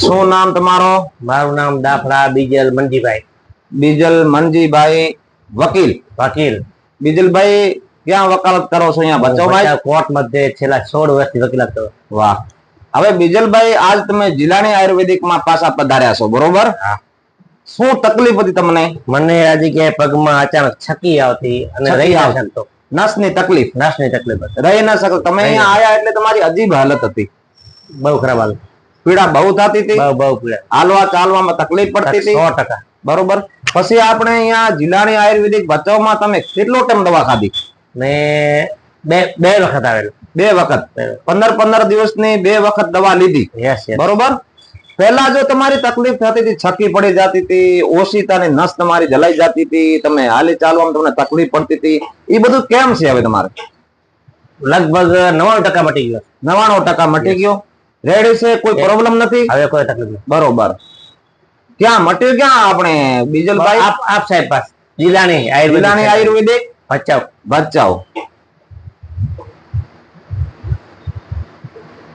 શું નામ તમારો? મારું નામ દાફડા બીજલ મંજીભાઈ. બીજલ મનજીભાઈ વકીલ. વકીલ. બીજલભાઈ ક્યાં વકાલત કરો છો? અહીંયા ભચાઉમાં કોર્ટ મધ્ય છેલ્લા 16 વર્ષથી વકીલાત કરો. વાહ. હવે બીજલભાઈ આજ તમે જિલ્લાની આયુર્વેદિક માં પાછા પધાર્યા છો, બરોબર? હા. શું તકલીફ હતી તમને? મને આ જગ્યાએ પગમાં અચાનક છકી આવતી અને રહી ના શકતો. નસની તકલીફ હતી. રહી ના શકતો. તમે અહીંયા આયા એટલે તમારી અજીબ હાલત હતી. બહુ ખરાબ હાલત. પીડા બહુ થતી હતી. બહુ પીડા. હાલવા ચાલવામાં તકલીફ પડતી હતી. 100%. બરોબર. પછી આપણે અહીંયા જિલ્લાની આયુર્વેદિક ભચાઉમાં તમે કેટલો ટાઈમ દવા ખાધી? મેં બે વખત આવેલો. 2 વખત 15 દિવસની 2 વખત દવા લીધી. બરોબર. પહેલા જો તમારી તકલીફ થતી હતી, છકી પડી જતી હતી, ઓશિતાની નસ તમારી જલાઈ જતી હતી, તમે હાલી ચાલવામાં તમને તકલીફ પડતી હતી, એ બધું કેમ છે હવે તમારે? લગભગ 99% મટી ગયો. 99% મટી ગયો. રેડી છે, કોઈ પ્રોબ્લેમ નથી હવે, કોઈ તકલીફ નથી. બરોબર. ક્યાં મટ્યું? ક્યાં આપણે બીજલભાઈ? આપ સાહેબ પાસે જિલ્લાની આયુર્વેદિક ભચાઉ.